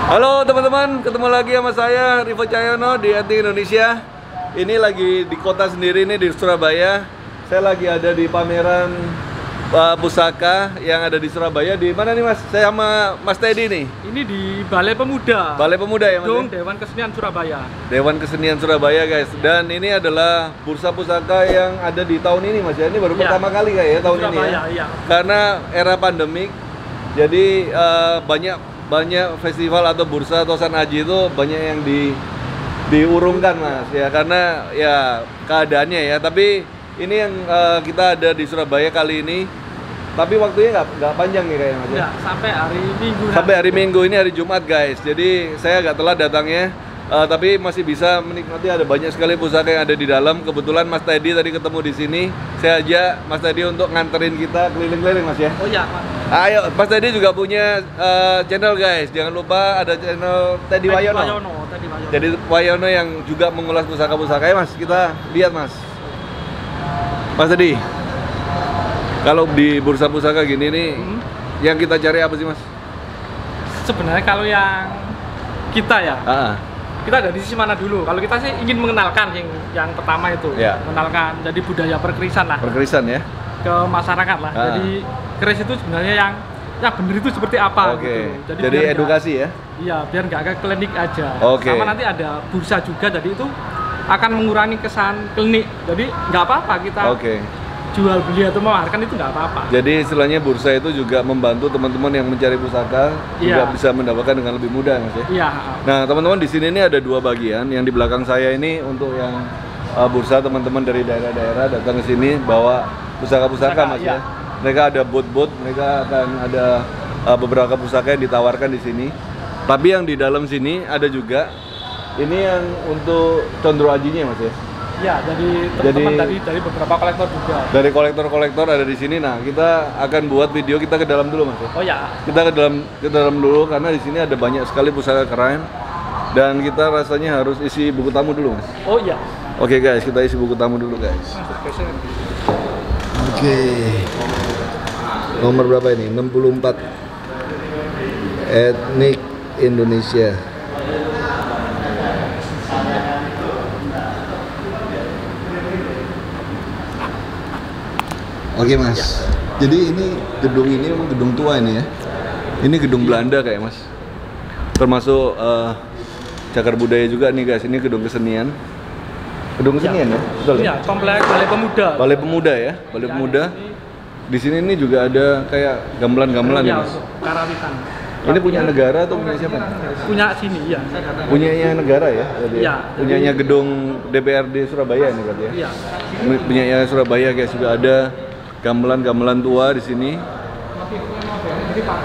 Halo teman-teman, ketemu lagi sama saya Rivo Cahyono di Antik Indonesia. Ini lagi di kota sendiri nih di Surabaya. Saya lagi ada di pameran pusaka yang ada di Surabaya. Di mana nih Mas? Saya sama Mas Teddy nih. Ini di Balai Pemuda. Balai Pemuda ya Mas? Gedung Dewan Kesenian Surabaya. Dewan Kesenian Surabaya guys. Dan ini adalah bursa pusaka yang ada di tahun ini Mas ya. Ini baru pertama kali kayak ya tahun Surabaya, ini ya. iya. Karena era pandemik. Jadi banyak festival atau bursa atau Haji itu banyak yang diurungkan Mas ya, karena ya keadaannya ya. Tapi ini yang kita ada di Surabaya kali ini, tapi waktunya nggak panjang nih kayaknya Mas ya. Ya, sampai hari Minggu. Sampai hari Minggu, ini hari Jumat guys. Jadi saya agak telat datangnya, tapi masih bisa menikmati. Ada banyak sekali pusaka yang ada di dalam. Kebetulan Mas Teddy tadi ketemu di sini. Saya ajak Mas Teddy untuk nganterin kita keliling-keliling Mas ya. Oh iya Pak. Ayo, Mas Teddy juga punya channel guys. Jangan lupa ada channel Teddy Wayono. Teddy Wayono. Jadi Wayono yang juga mengulas pusaka-pusaka ya Mas. Kita lihat Mas. Mas Teddy, kalau di bursa pusaka gini nih, yang kita cari apa sih Mas? Sebenarnya kalau yang kita ya, kita dari sisi mana dulu? Kalau kita sih ingin mengenalkan yang pertama itu, mengenalkan jadi budaya perkerisan lah. Perkerisan ya? Ke masyarakat lah. Jadi keris itu sebenarnya yang benar itu seperti apa gitu. Jadi edukasi ya? Iya, biar nggak ke klinik aja. Oke. Sama nanti ada bursa juga, jadi itu akan mengurangi kesan klinik. Jadi nggak apa-apa kita jual beli atau menawarkan, itu nggak apa-apa. Jadi istilahnya bursa itu juga membantu teman-teman yang mencari pusaka juga bisa mendapatkan dengan lebih mudah Mas ya? Iya. Nah teman-teman di sini ini ada dua bagian. Yang di belakang saya ini untuk yang bursa, teman-teman dari daerah-daerah datang ke sini bawa pusaka-pusaka Mas ya. Mereka ada booth, mereka akan ada beberapa pusaka yang ditawarkan di sini. Tapi yang di dalam sini ada juga ini yang untuk condro ajinya Mas ya. Ya, dari teman-teman dari beberapa kolektor juga. Dari kolektor-kolektor ada di sini. Nah, kita akan buat video, kita ke dalam dulu Mas ya. Oh ya. Kita ke dalam dulu karena di sini ada banyak sekali pusaka keren dan kita rasanya harus isi buku tamu dulu Mas. Oh iya. Oke guys, kita isi buku tamu dulu guys. Oke. Nomor berapa ini? 64. Etnik Indonesia. Oke Mas. Jadi ini gedung ini memang gedung tua ini ya. Ini gedung Belanda kayak Mas. Termasuk cagar budaya juga nih guys. Ini gedung kesenian. Gedung kesenian ya? Betul ya? Iya, komplek Balai Pemuda. Balai Pemuda ya, Balai Pemuda. Di sini ini juga ada kayak gamelan-gamelan ya Mas? Karawitan. Ini punya negara atau punya siapa? Punya sini, iya. Punyanya negara ya? Iya. Punyanya gedung DPRD Surabaya nih berarti ya? Iya. Punyanya Surabaya guys, juga ada gamelan-gamelan tua di sini.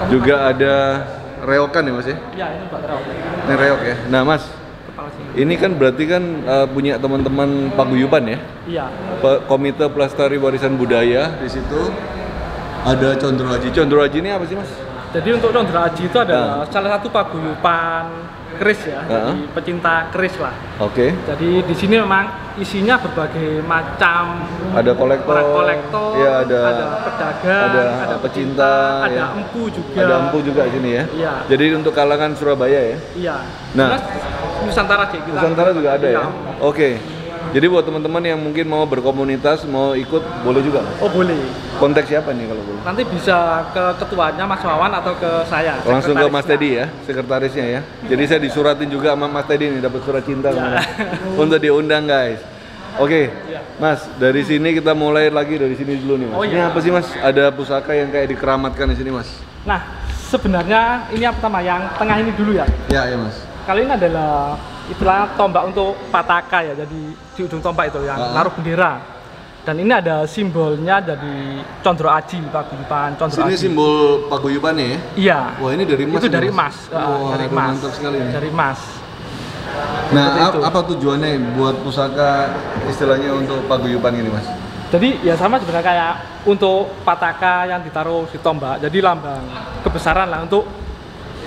Juga ada reokan ya Mas ya? Iya, ini buat reok. Ini reok ya. Nah Mas, ini kan berarti kan punya teman-teman paguyuban ya? Iya. Komite Pelestari Warisan Budaya di situ. Ada Condro Aji. Condro Aji ini apa sih Mas? Jadi untuk Condro Aji itu adalah salah satu paguyuban keris ya, jadi pecinta keris lah. Oke. Jadi di sini memang isinya berbagai macam. Ada kolektor, ya, ada pedagang, ada pecinta, ada empu juga. Ada empu juga di sini ya. Iya. Jadi untuk kalangan Surabaya ya. Iya. Nah, Nusantara sih. Nusantara juga ada ya. Oke. Jadi buat teman-teman yang mungkin mau berkomunitas, mau ikut, boleh juga? Oh boleh. Kontak siapa nih kalau boleh? Nanti bisa ke ketuanya Mas Wawan atau ke saya. Langsung ke Mas Teddy ya, sekretarisnya ya. Jadi saya disuratin juga sama Mas Teddy nih, dapat surat cinta untuk diundang guys. Oke, Mas, dari sini kita mulai lagi dari sini dulu nih Mas. Ini apa sih Mas? Ada pusaka yang kayak dikeramatkan di sini Mas? Nah, sebenarnya ini yang pertama, yang tengah ini dulu ya. Ya Mas. Kali ini adalah istilah tombak untuk pataka ya, jadi di ujung tombak itu yang naruh bendera. Dan ini ada simbolnya jadi Condro Aji, paguyuban Condro Aji. Ini simbol paguyubannya ya? Iya. Wah, ini dari emas. Itu dari emas. Wah, dari emas. mantap sekali nih. Dari emas. Nah, apa tujuannya buat pusaka istilahnya untuk paguyuban ini Mas? Jadi ya sama sebenarnya kayak untuk pataka yang ditaruh di tombak, jadi lambang kebesaran lah untuk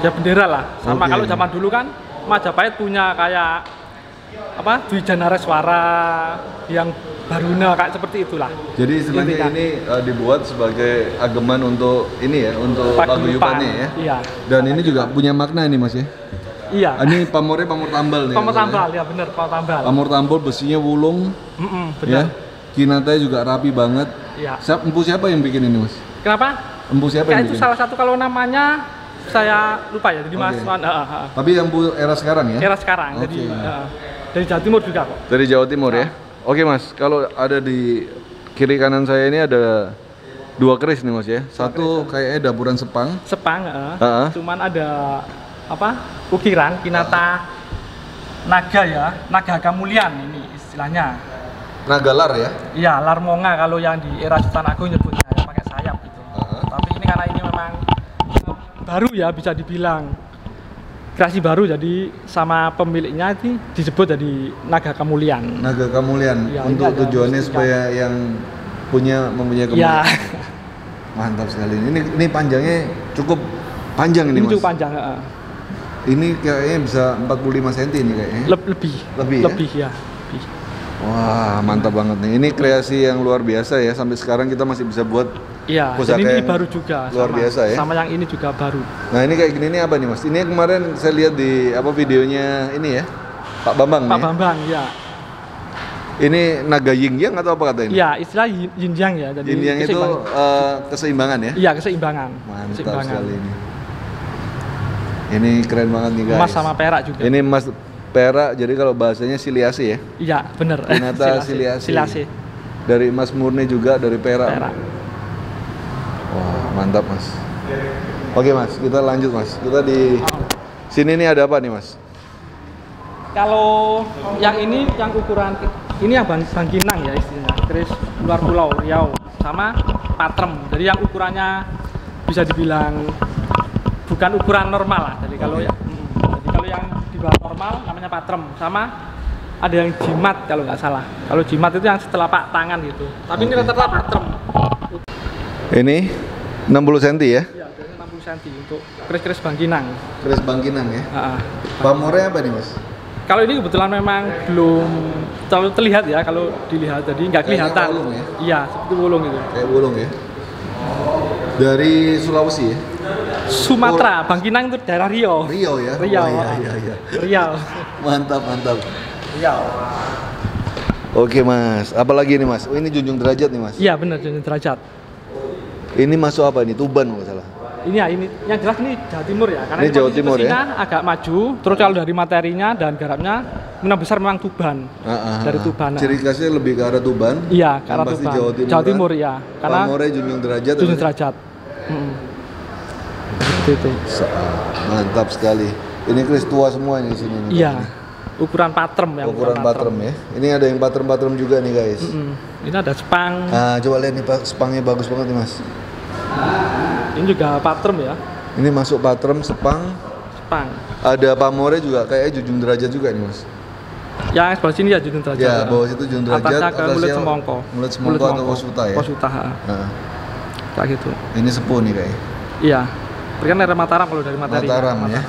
ya bendera lah. Sama kalau zaman dulu kan Majapahit punya kayak apa Dwijanareswara yang Baruna kayak seperti itulah. Jadi sebenarnya ini dibuat sebagai ageman untuk ini ya, untuk paguyubannya ya. Iya. Dan ini juga punya makna ini Mas ya. Iya. Ini pamornya pamor tambal nih. Pamor tambal ya bener, pamor tambal. Pamor tambal besinya wulung. Bener. Ya. Kinatanya juga rapi banget. Iya. Empu siapa yang bikin ini, Mas? Kenapa? Empu siapa yang bikin? Itu salah satu, kalau namanya saya lupa ya. Jadi Mas. Tapi empu era sekarang ya? Era sekarang. Jadi dari Jawa Timur juga kok. Dari Jawa Timur ya? Oke Mas, kalau ada di kiri kanan saya ini ada 2 keris nih Mas ya. Satu kayaknya dapuran Sepang. Cuman ada ukiran Kinata naga ya, naga Kamulian ini istilahnya. Naga lar ya? Iya, lar monga kalau yang di era Sultan Agung nyebutnya ya, pakai sayap gitu. Tapi ini karena ini memang baru ya, bisa dibilang kreasi baru, jadi sama pemiliknya itu disebut jadi naga Kamulian. Naga Kamulian ya, untuk tujuannya supaya yang mempunyai ya. Mantap sekali. Ini panjangnya cukup panjang ini Mas. Cukup panjang. Ini kayaknya bisa 45 cm ini kayaknya. Lebih ya. Wah, mantap banget nih. Ini kreasi yang luar biasa ya. Sampai sekarang kita masih bisa buat pusaka ini yang baru juga. Luar biasa ya. Sama yang ini juga baru. Nah, ini kayak gini nih apa nih Mas? Ini kemarin saya lihat di videonya ini ya. Pak Bambang Pak Bambang ya. Ini naga yin yang atau apa kata ini? Iya, istilah yin yang ya. Jadi yin yang itu keseimbangan ya? Iya, keseimbangan. Mantap sekali ini. Ini keren banget nih guys. Emas sama perak juga. Ini emas perak, jadi kalau bahasanya siliasi ya? Iya, bener. Kinata siliasi. Dari emas murni juga, dari perak. Wah, mantap Mas. Oke Mas, kita lanjut Mas. Kita di sini nih ada apa nih Mas? Kalau yang ini, yang ukuran ini yang bangkinang ya istilahnya, keris luar pulau Riau, sama patrem. Jadi yang ukurannya bisa dibilang bukan ukuran normal lah. Jadi kalau yang di bawah normal namanya patrem, sama ada yang jimat kalau nggak salah. Kalau jimat itu yang setelah tangan gitu. Tapi ini rata-rata patrem. Ini 60 cm ya? Iya, 60 cm untuk keris-keris bangkinang. Keris bangkinang ya? Pamornya apa nih Mas? Kalau ini kebetulan memang belum terlalu terlihat ya, kalau dilihat jadi nggak kelihatan. Wulung ya? Iya, seperti wulung itu. Kayak wulung ya? Dari Sulawesi ya? Sumatera, Bangkinang itu daerah Riau. Riau ya? Riau. Oh, iya. Riau. Mantap. Riau. Oke Mas, apalagi nih Mas? Oh ini junjung derajat nih Mas? Iya benar, junjung derajat. Ini masuk apa ini? Tuban nggak salah? Ini yang jelas ini Jawa Timur ya, karena ini Jawa Timur ya? Agak maju, terus kalau dari materinya dan garapnya kemungkinan besar memang Tuban. Dari Tuban. Ciri khasnya lebih ke arah Tuban? Iya, ke arah Tuban. Jawa Timur ya. Karena pamornya junjung derajat. Junjung derajat. Itu. Mantap sekali. Ini keris tua semua di sini. Iya. Ukuran patrem ya. Ukuran patrem ya. Ini ada yang patrem juga nih guys. Ini ada sepang. Nah, coba lihat nih sepangnya bagus banget nih Mas. Ini juga patrem ya. Ini masuk patrem, sepang. Ada pamornya juga kayak junjung derajat juga nih Mas. Yang sebelah sini ya junjung derajat. Ya, bawah situ junjung derajat. Atasnya ke mulut semongko. Mulut semongko atau kosuta ya. Kosuta. Kayak gitu. Ini sepuh nih kayaknya. Iya. Kan daerah Mataram kalau dari materi. Mataram ya.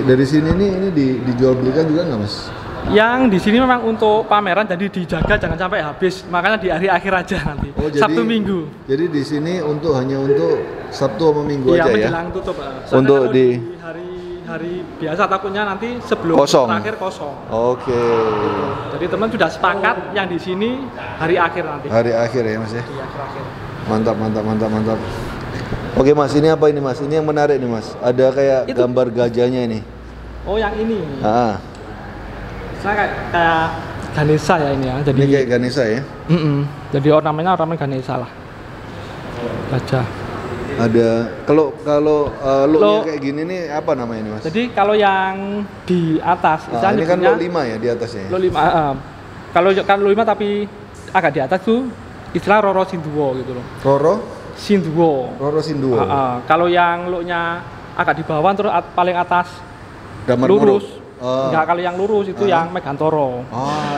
Dari sini ini dijual belikan juga nggak Mas? Yang di sini memang untuk pameran, jadi dijaga jangan sampai habis. Makanya di hari akhir aja nanti. Sabtu Minggu. Jadi di sini hanya untuk Sabtu sama Minggu aja ya? Iya, menjelang tutup. Untuk di hari biasa takutnya nanti sebelum terakhir kosong. Oke. Jadi teman sudah sepakat yang di sini hari akhir nanti. Hari akhir ya Mas ya? Iya, akhir. Mantap. Oke Mas, ini apa ini Mas? Ini yang menarik nih Mas. Ada kayak gambar gajahnya ini. Oh, yang ini. Saya kayak Ganesha ya ini ya. Jadi ini kayak Ganesha ya? Jadi ornamen Ganesha lah. Gajah. Ada kalau looknya kayak gini nih apa namanya ini Mas? Jadi kalau yang di atas, ini kan lo 5 ya di atasnya. Lo 5. Kalau kan lo 5 tapi agak di atas tuh istilah Roro Sinduo gitu loh. Roro Sinduo. Kalau yang looknya agak di bawah terus paling atas Damar lurus. Enggak, kalau yang lurus itu yang Megantoro.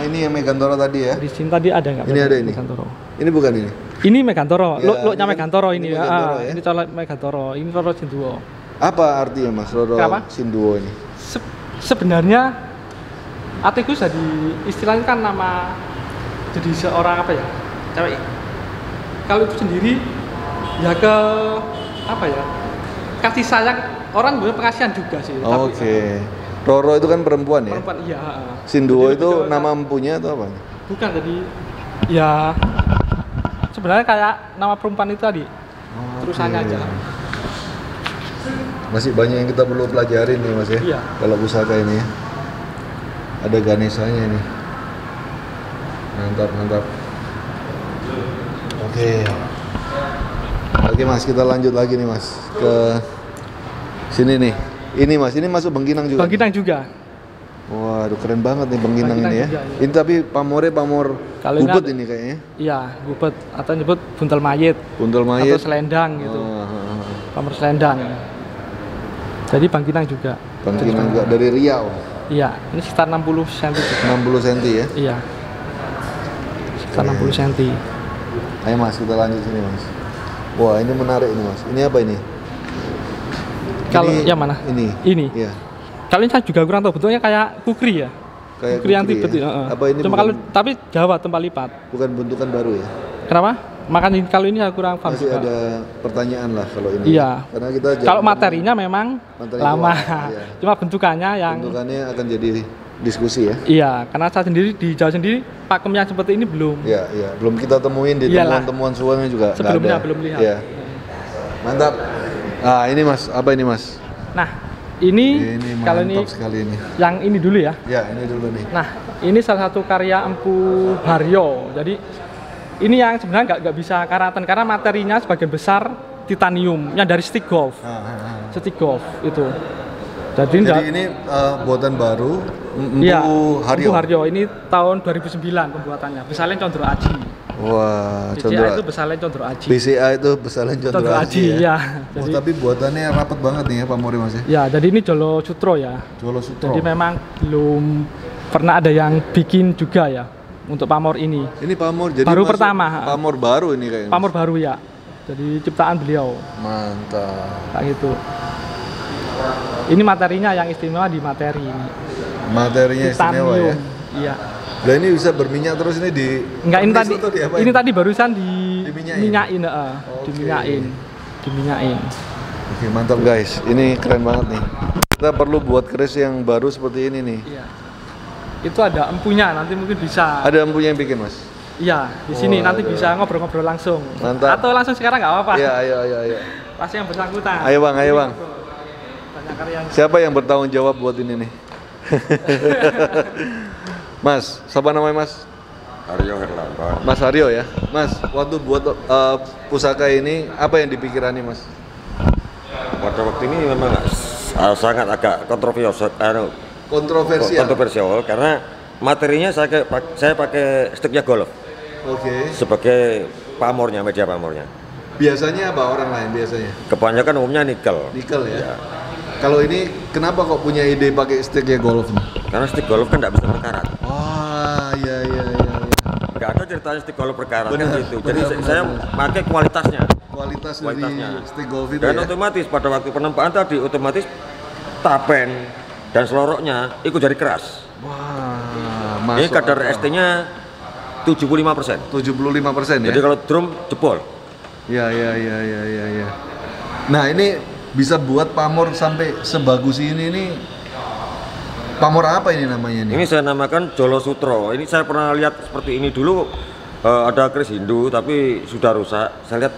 Ini yang Megantoro tadi ya? Di sini tadi ada enggak? Ini ada ini. Megantoro. Ini bukan ini. Ini Megantoro. Ya, looknya Megantoro ini ya. Ya. Ini colok Megantoro. Ini Roro Sinduo. Apa artinya Mas Roro Sinduo ini? Sebenarnya Atikus jadi istilahnya kan nama jadi seorang apa ya? Cewek. Kalau itu sendiri ya ke apa ya? Kasih sayang orang gue pengasihan juga sih. Oke. Roro itu kan perempuan ya? Perempuan, iya. Sinduo itu nama empunya atau apa? Bukan, jadi ya sebenarnya kayak nama perempuan itu tadi. Terusannya aja. Masih banyak yang kita perlu pelajarin nih Mas ya? Iya. Kalau pusaka ini ya. Ada Ganesanya nih. Mantap. Oke Mas, kita lanjut lagi nih Mas ke sini nih. Ini Mas, ini masuk Bengkinang juga. Bengkinang juga. Waduh, keren banget nih Bengkinang ini ya. Juga, ya. Ini tapi pamor gubet ini kayaknya. Iya, gubet atau nyebut buntel mayit. Atau selendang gitu. Pamor selendang. Jadi Bengkinang juga. Bengkinang juga dari Riau. Iya, ini sekitar 60 cm juga. 60 cm ya? Iya. Sekitar 60 cm. Ayo Mas, kita lanjut sini Mas. Wah, ini menarik ini Mas. Ini apa ini? Kalau yang mana? Ini. Iya. Kalau ini saya juga kurang tahu, bentuknya kayak kukri ya. Kayak kukri yang Tibet ya? Apa ini? Cuma kalau tapi Jawa tempat lipat. Bukan bentukan baru ya? Kenapa? Makanya kalau ini saya kurang paham. Masih ada pertanyaan lah kalau ini. Iya. Karena kita kalau materinya memang lama. Iya. Cuma bentukannya akan jadi diskusi ya. Iya, karena saya sendiri di Jawa sendiri pakem yang seperti ini belum. Iya. Belum kita temuin di temuan-temuan suami juga. Sebelumnya belum lihat. Iya. Mantap. Nah, ini Mas, apa ini Mas? Nah, ini kalau ini sekali ini. Yang ini dulu ya. Ya, ini dulu nih. Nah, ini salah satu karya Empu Haryo. Jadi ini yang sebenarnya nggak bisa karatan karena materinya sebagian besar titanium yang dari stick golf. Stick golf itu. Jadi ini buatan baru Empu Haryo. Ini tahun 2009 pembuatannya. Besalen Condro Aji. Wah, BCA itu Besalen Condro Aji. BCA itu Besalen Condro Aji ya. Jadi, tapi buatannya rapat banget nih ya pamornya Mas ya. Ya, jadi ini Jolo Sutro ya. Jolo Sutro. Jadi memang belum pernah ada yang bikin juga ya untuk pamor ini. Ini pamor jadi baru pertama. Pamor baru ini kayaknya. Pamor baru ya. Jadi ciptaan beliau. Mantap. Kayak gitu. Ini materinya yang istimewa di materi ini. Materinya istimewa ya. Iya. Nah ini bisa berminyak terus ini di. Enggak, ini tadi barusan diminyain. Diminyain. Oke, mantap guys. Ini keren banget nih. Kita perlu buat keris yang baru seperti ini nih. Iya. Itu ada empunya, nanti mungkin bisa. Ada empunya yang bikin Mas? Iya, di sini nanti bisa ngobrol-ngobrol langsung. Mantap. Atau langsung sekarang nggak apa-apa. Iya, ayo. Pasti yang bersangkutan. Ayo Bang. Siapa yang bertanggung jawab buat ini nih? Mas, siapa namanya Mas? Haryo Herlambang. Mas Haryo ya? Mas, waktu buat pusaka ini, apa yang dipikiran nih Mas? Pada waktu ini memang sangat agak kontroversial karena materinya saya pakai sticknya golf. Oke. Sebagai pamornya, media pamornya. Biasanya apa orang lain biasanya? Kebanyakan umumnya nikel. Nikel ya? Kalau ini kenapa kok punya ide pakai sticknya golf nih? Karena stick golf kan nggak bisa berkarat. Wah, iya. Nggak ada ceritanya stick golf berkarat kan gitu. Jadi saya pakai kualitasnya. Kualitasnya dari stick golf itu. Dan otomatis pada waktu penempaan tadi otomatis tapen dan seloroknya ikut jadi keras. Wah, ini kadar ST-nya 75%. 75% ya. Jadi kalau drum jebol. Iya. Nah, ini bisa buat pamor sampai sebagus ini nih. Pamor apa ini namanya nih? Ini saya namakan Jolo Sutro. Ini saya pernah lihat seperti ini dulu, ada keris Hindu tapi sudah rusak. Saya lihat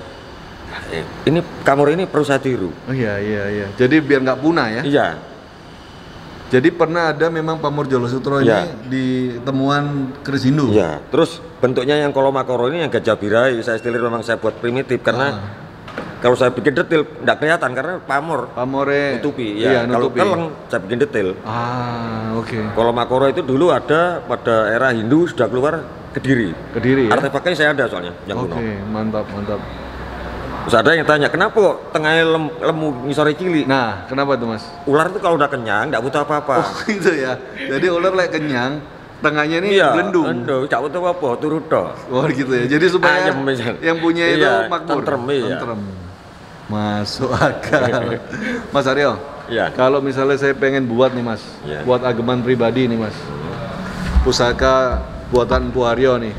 ini pamor ini perlu saya tiru. Oh iya. Jadi biar nggak punah ya? Iya. Jadi pernah ada memang pamor Jolo Sutro ini di temuan keris Hindu? Iya. Terus bentuknya yang kolomakoro ini yang gajah birahi. Saya stilir memang saya buat primitif karena kalau saya bikin detail nggak kelihatan karena pamornya nutupi. Ya, kalau keleng saya bikin detail. Oke. Kolomakoro itu dulu ada pada era Hindu sudah keluar Kediri ya? Artefaknya saya ada soalnya yang kuno. Oke, mantap. Terus ada yang tanya, kenapa tengahnya lemu ngisore cili? Nah, kenapa tuh Mas? Ular itu kalau udah kenyang nggak butuh apa-apa. Oh gitu ya. Jadi ular kenyang, tengahnya ini belendung. Nggak butuh apa-apa, turut toh. Oh gitu ya. Jadi supaya yang punya itu makmur. Tentrem. Masuk akal. Mas Aryo, kalau misalnya saya pengen buat nih Mas, buat ageman pribadi nih Mas, pusaka buatan Empu Haryo nih,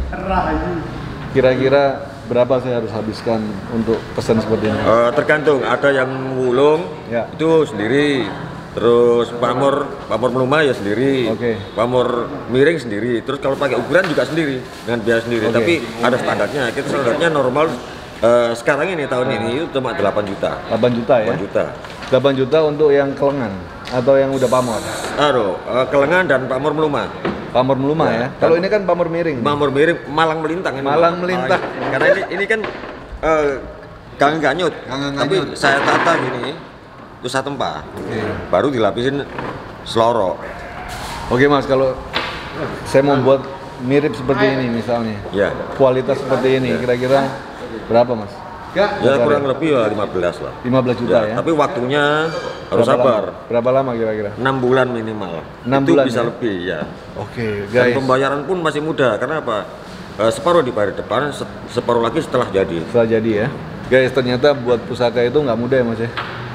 kira-kira berapa saya harus habiskan untuk pesan seperti ini? Tergantung, ada yang wulung ya. Itu sendiri, terus pamor meluma ya sendiri, pamor miring sendiri, terus kalau pakai ukuran juga sendiri dengan biaya sendiri. Tapi ada standarnya, kita standarnya normal sekarang ini tahun ini itu cuma 8 juta. 8 juta ya? 8 juta untuk yang kelengan atau yang udah pamor? Kelengan dan pamor meluma. Pamor meluma ya. Kalau ini kan pamor miring. Pamor miring, malang melintang. Malang melintang. Karena ini kan gang ganyut. Tapi saya tata gini, itu satu tempat. Baru dilapisin seloro. Oke Mas, kalau saya mau buat mirip seperti ini misalnya. Ya. Kualitas seperti ini kira-kira berapa Mas? Ya kurang lebih ya 15 lah. 15 juta ya. Tapi waktunya harus sabar. Berapa lama kira-kira? 6 bulan minimal. 6 bulan bisa ya? lebih ya. Oke, guys. Dan pembayaran pun masih mudah. Karena apa? Separuh dibayar depan, separuh lagi setelah jadi. Setelah jadi ya. Guys, ternyata buat pusaka itu nggak mudah ya Mas ya.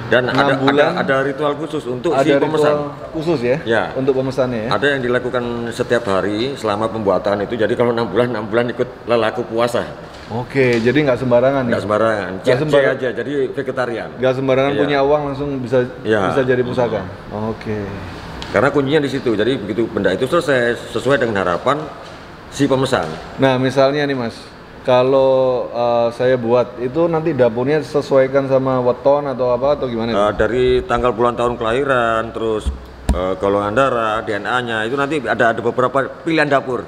Dan ada ritual khusus untuk si pemesan. Khusus ya? Untuk pemesannya ya. Ada yang dilakukan setiap hari selama pembuatan itu. Jadi kalau 6 bulan ikut lelaku puasa. Oke, jadi nggak sembarangan. Nggak sembarangan. Cek aja, jadi vegetarian. Nggak sembarangan punya uang langsung bisa jadi pusaka. Oke. Karena kuncinya di situ. Jadi begitu benda itu selesai sesuai dengan harapan si pemesan. Nah, misalnya nih Mas, kalau saya buat itu nanti dapurnya sesuaikan sama weton atau apa atau gimana? Dari tanggal bulan tahun kelahiran, terus golongan darah, DNA-nya itu nanti ada beberapa pilihan dapur.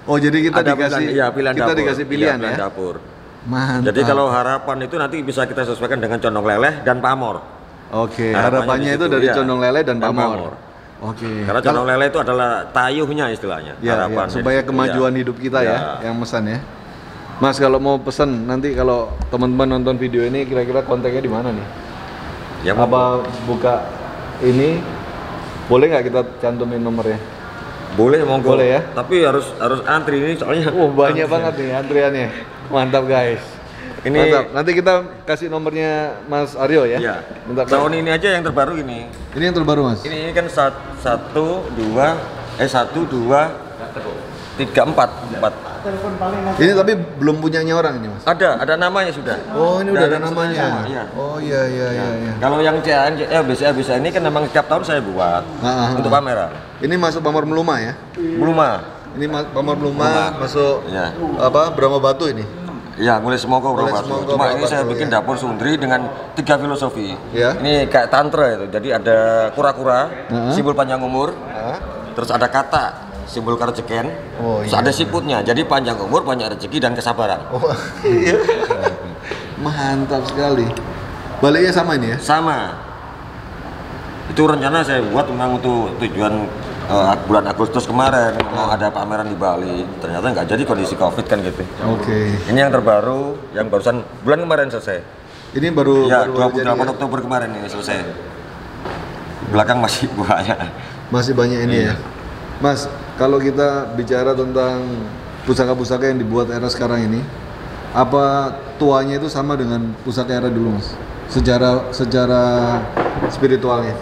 Oh, jadi kita dikasih pilihan ya? Dapur. Mantap. Jadi kalau harapan itu nanti bisa kita sesuaikan dengan condong leleh dan pamor. Oke, harapannya itu dari condong leleh dan pamor. Oke. Karena condong leleh itu adalah tayuhnya istilahnya. Harapan. Supaya kemajuan hidup kita ya, yang pesan ya. Mas, kalau mau pesan nanti kalau teman-teman nonton video ini kira-kira kontaknya di mana nih? Ya, apa buka ini boleh nggak kita cantumin nomornya? Boleh, monggo. Boleh ya. Tapi harus antri ini soalnya. Banyak banget nih antriannya. Mantap guys. Ini mantap. Nanti kita kasih nomornya Mas Aryo ya. Iya. Tahun ini aja yang terbaru ini. Ini yang terbaru Mas. Ini kan 1, 2, 3, 4. Ini tapi belum punyanya orang ini Mas. Ada namanya sudah. Oh, ini udah ada namanya. Iya. Oh iya. Kalau yang bisa ini kan memang setiap tahun saya buat untuk pameran. Ini masuk pamor meluma ya? Meluma. Ini pamor meluma masuk Brahma Batu ini. Iya, mulai Semongko Brahma Batu. Cuma ini saya bikin dapur sundri dengan 3 filosofi. Ini kayak tantra itu. Jadi ada kura-kura, simbol panjang umur. Terus ada kata simbol kerejeken, terus ada siputnya, jadi panjang umur, banyak rezeki dan kesabaran. Iya. Mantap sekali. Baliknya sama ini ya? Sama. Itu rencana saya buat memang untuk tujuan bulan Agustus kemarin mau ada pameran di Bali. Ternyata nggak jadi kondisi COVID kan gitu. Oke. Ini yang terbaru, yang barusan bulan kemarin selesai. Ini baru ya, 28 Oktober kemarin ini selesai. Belakang masih banyak. Masih banyak ini ya. Mas, kalau kita bicara tentang pusaka-pusaka yang dibuat era sekarang ini, apa tuanya itu sama dengan pusaka era dulu Mas? Secara spiritualnya?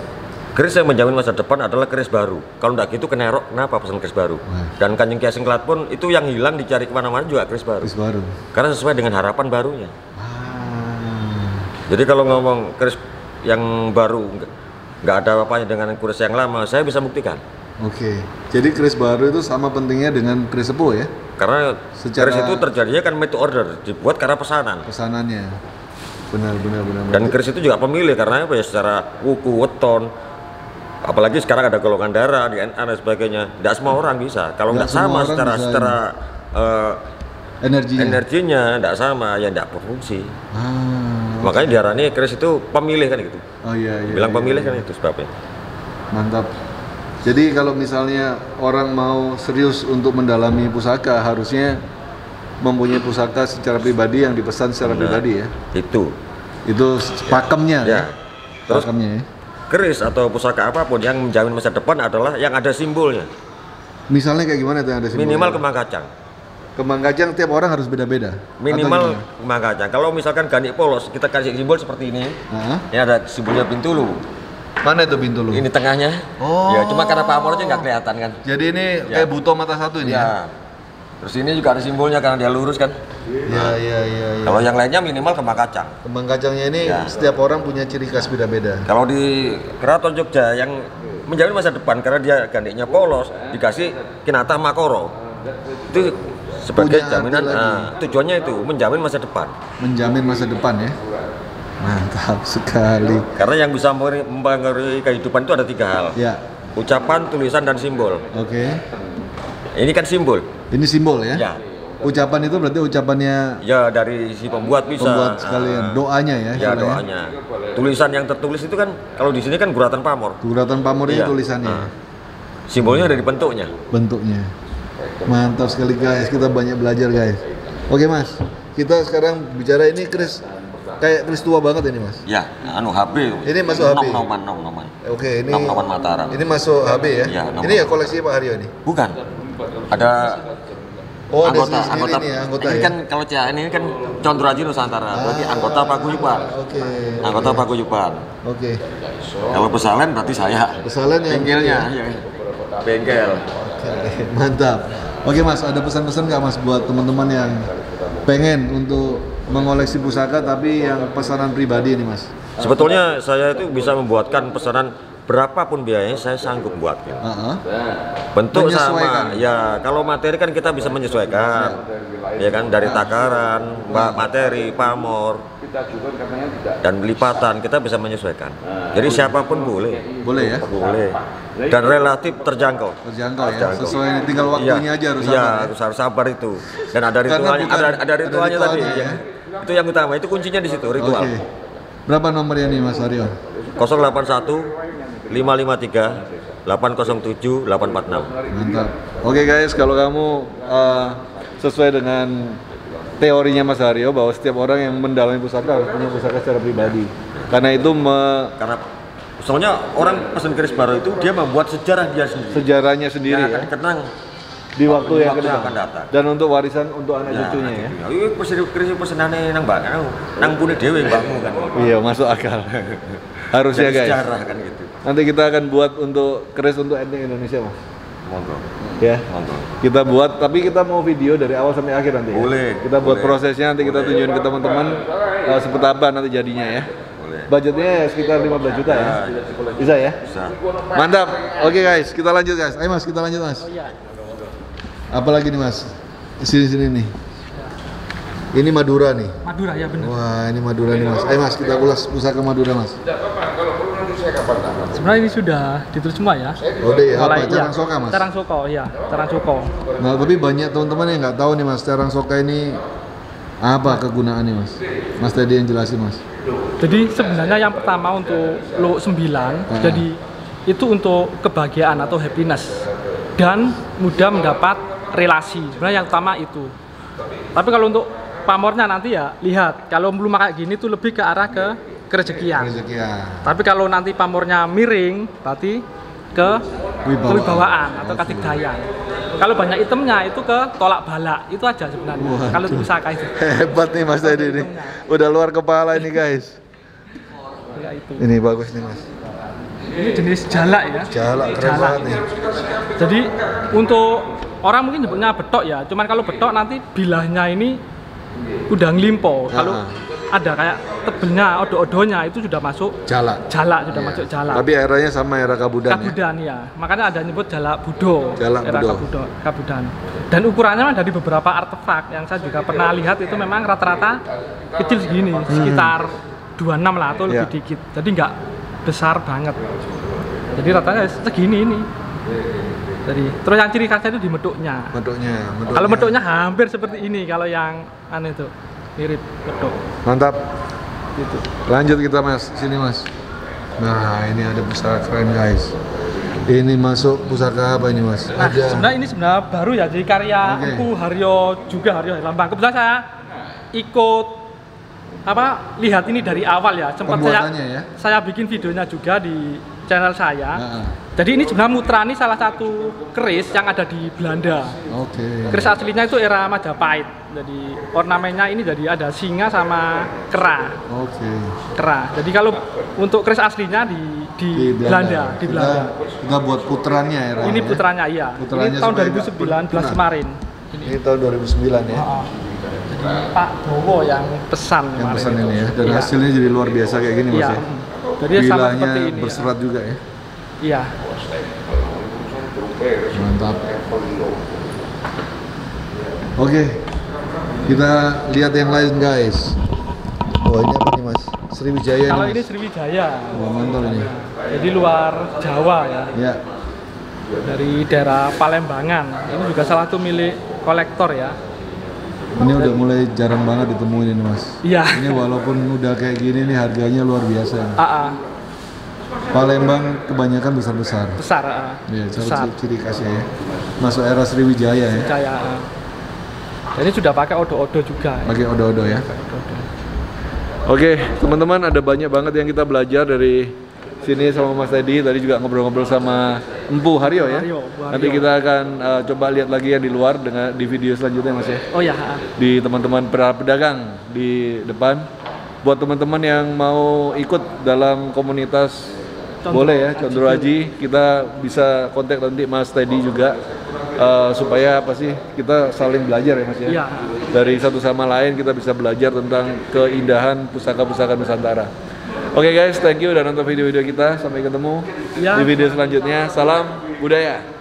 Keris yang menjamin masa depan adalah keris baru. Kalau enggak gitu kenapa pesan keris baru? Dan Kanjeng Kiai Singklat pun itu yang hilang dicari kemana-mana juga keris baru. Keris baru. Karena sesuai dengan harapan barunya. Jadi kalau ngomong keris yang baru nggak ada apa-apanya dengan keris yang lama, saya bisa buktikan. Oke, jadi keris baru itu sama pentingnya dengan keris sepuh ya? Karena keris itu terjadinya kan made to order, dibuat karena pesanan. Pesanannya, benar. Dan keris itu juga pemilih karena apa ya, secara wuku, weton, apalagi sekarang ada golongan darah, DNA dan sebagainya. Tidak semua orang bisa. Kalau nggak sama secara energinya tidak sama, ya tidak berfungsi. Makanya diarani keris itu pemilih kan gitu. Oh iya. Bilang pemilih kan itu sebabnya. Mantap. Jadi kalau misalnya orang mau serius untuk mendalami pusaka, harusnya mempunyai pusaka secara pribadi yang dipesan secara pribadi ya. Itu pakemnya ya. Terus pakemnya ya. Keris atau pusaka apapun yang menjamin masa depan adalah yang ada simbolnya. Misalnya kayak gimana tuh yang ada simbolnya? Minimal kembang kacang. Kembang kacang tiap orang harus beda-beda. Minimal kembang kacang. Kalau misalkan ganik polos, kita kasih simbol seperti ini. Ini ada simbolnya Bintulu. Mana itu Bintulu? Ini tengahnya. Oh. Ya, cuma karena pamornya nggak kelihatan kan. Jadi ini kayak buto mata satu ini ya? Terus ini juga ada simbolnya karena dia lurus kan. Iya. Kalau yang lainnya minimal kembang kacang. Kembang kacangnya ini setiap orang punya ciri khas beda-beda. Kalau di Keraton Jogja yang menjamin masa depan karena dia gandiknya polos, dikasih Kinata Makoro. Itu sebagai jaminan, tujuannya itu menjamin masa depan. Menjamin masa depan ya. Mantap sekali. Karena yang bisa mempengaruhi kehidupan itu ada 3 hal. Ya. Ucapan, tulisan, dan simbol. Oke. Ini kan simbol. Ini simbol ya? Ya. Ucapan itu berarti ucapannya ya dari si pembuat bisa. Pembuat sekalian. Doanya ya? Ya doanya. Tulisan yang tertulis itu kan kalau di sini kan guratan pamor. Guratan pamor ini tulisannya. Simbolnya dari bentuknya. Bentuknya. Mantap sekali guys. Kita banyak belajar guys. Oke Mas. Kita sekarang bicara ini Kris. Kayak Kris tua banget ini Mas. Ya, HP. Ini masuk HP. Nom-noman. Oke, ini Nom-noman Mataram. Ini masuk HP ya? Ya, ini ya koleksi Pak Haryo ini? Bukan. Ada anggota ini ya? kan kalau CAN ini kan Condro Aji Nusantara, berarti anggota Paguyuban. Oke. Anggota Paguyuban. Oke. Kalau Pesalen berarti saya. Pesalen yang bengkelnya. Ya. Bengkel. Oke, mantap. Oke Mas, ada pesan-pesan nggak Mas buat teman-teman yang pengen untuk mengoleksi pusaka tapi yang pesanan pribadi ini Mas? Sebetulnya saya itu bisa membuatkan pesanan berapapun biayanya saya sanggup buat. Bentuk sama, ya kalau materi kan kita bisa menyesuaikan, ya kan dari takaran, materi, pamor, dan lipatan kita bisa menyesuaikan. Jadi siapapun boleh. Boleh ya? Boleh. Dan relatif terjangkau. Terjangkau ya. Sesuai tinggal waktunya aja harus sabar. Iya, harus sabar itu. Dan ada ritualnya, ada ritualnya tadi. Ya. Itu yang utama, itu kuncinya di situ ritual. Oke. Berapa nomornya nih Mas Haryo? 081 553 807 846. Mantap. Oke guys, kalau kamu sesuai dengan teorinya Mas Haryo bahwa setiap orang yang mendalami pusaka harus punya pusaka secara pribadi. Karena itu karena soalnya orang pesan keris baru itu dia membuat sejarah dia sendiri. Sejarahnya sendiri ya. Kenang di waktu yang akan datang. Dan untuk warisan untuk anak cucunya ya. Iya, keris pesenane nang mbak nang punya dewe mbakmu kan. Iya, masuk akal. Harusnya guys. Sejarah kan gitu. Nanti kita akan buat untuk keris untuk etnik Indonesia Mas. Monggo. Ya. Monggo. Kita buat, tapi kita mau video dari awal sampai akhir nanti. Boleh. Ya? Kita buat prosesnya nanti kita tunjukin ke teman-teman seperti apa nanti jadinya ya. Budgetnya sekitar 15 juta ya? Bisa ya? Bisa. Mantap. Oke guys, kita lanjut guys. Ayo Mas, kita lanjut Mas. Apalagi nih Mas? Sini nih. Ini Madura nih. Madura ya benar. Wah, ini Madura nih Mas. Ayo Mas, kita ulas pusaka Madura Mas. Sebenarnya ini sudah ditulis semua ya. Oh deh, apa? Carang Soka Mas? Carang Soko, ya. Carang Soko. Nah, tapi banyak teman-teman yang nggak tahu nih Mas, Carang Soka ini apa kegunaannya Mas? Mas tadi yang jelasin Mas. Jadi sebenarnya yang pertama untuk lo 9, jadi itu untuk kebahagiaan atau happiness dan mudah mendapat relasi. Sebenarnya yang utama itu. Tapi kalau untuk pamornya nanti ya lihat, kalau belum kayak gini tuh lebih ke arah ke kerejekian. Tapi kalau nanti pamornya miring, berarti ke kewibawaan atau kadigdayan. Kalau banyak itemnya itu ke tolak bala, itu aja sebenarnya. Waduh. Kalau pusaka itu. Hebat nih Mas Teddy ini. Udah luar kepala ini guys. Ya, itu. Ini bagus nih Mas. Ini jenis jalak ya. Jalak keren banget nih. Jadi untuk orang mungkin nyebutnya betok ya. Cuman kalau betok nanti bilahnya ini udah ngelimpo. Kalau ada kayak tebelnya, odo-odonya itu sudah masuk jalak. Jalak sudah masuk jalak. Tapi eranya sama era Kabudan. Kabudan ya. Makanya ada nyebut jalak budo. Jalak era budo. Kabudan. Dan ukurannya dari beberapa artefak yang saya juga pernah lihat itu memang rata-rata kecil segini, sekitar 26 lah atau lebih dikit. Jadi nggak besar banget. Jadi rata-rata segini ini. Jadi terus yang ciri khasnya itu di meduknya. Kalau meduknya hampir seperti ini, kalau yang aneh itu mirip meduk. Mantap. Gitu. Lanjut kita Mas, sini Mas. Nah, ini ada pusaka keren guys. Ini masuk pusaka apa ini Mas? Nah, sebenarnya ini sebenarnya baru ya, jadi karya Empu Haryo juga, Haryo Lambang. Kebetulan saya ikut lihat ini dari awal ya. Sempat saya bikin videonya juga di channel saya. Jadi ini sebenarnya Mutra ini salah satu keris yang ada di Belanda. Keris aslinya itu era Majapahit. Jadi ornamennya ini jadi ada singa sama kera. Kera. Jadi kalau untuk keris aslinya di Belanda. Kita buat putrannya era. Ini putrannya iya. Ini tahun 2019 kemarin. Ini tahun 2009 ya. Jadi Pak Bowo yang pesan ini ya. Dan hasilnya jadi luar biasa kayak gini Mas ya. Jadi sama seperti ini berserat juga ya. Iya. Mantap. Oke, kita lihat yang lain guys. Oh ini apa nih Mas? Sriwijaya. Kalau ini Sriwijaya. Wah mantap ini. Jadi luar Jawa ya. Ya. Dari daerah Palembangan. Ini juga salah satu milik kolektor ya. Ini udah mulai jarang banget ditemuin ini Mas. Iya. Ini walaupun udah kayak gini nih harganya luar biasa. Palembang kebanyakan besar-besar. Besar. Iya, ciri khasnya ya. Masuk era Sriwijaya ya. Sriwijaya. Ini sudah pakai odo-odo juga. Pakai odo-odo ya. Oke, teman-teman ada banyak banget yang kita belajar dari sini sama Mas Teddy. Tadi juga ngobrol-ngobrol sama Empu Haryo ya. Nanti kita akan coba lihat lagi yang di luar di video selanjutnya Mas ya. Oh ya. Di teman-teman pedagang di depan. Buat teman-teman yang mau ikut dalam komunitas boleh ya, Condro Aji, kita bisa kontak nanti Mas Teddy juga supaya apa sih kita saling belajar ya Mas ya. Iya. Dari satu sama lain kita bisa belajar tentang keindahan pusaka-pusaka Nusantara. Oke guys, thank you udah nonton video-video kita. Sampai ketemu di video selanjutnya. Salam budaya.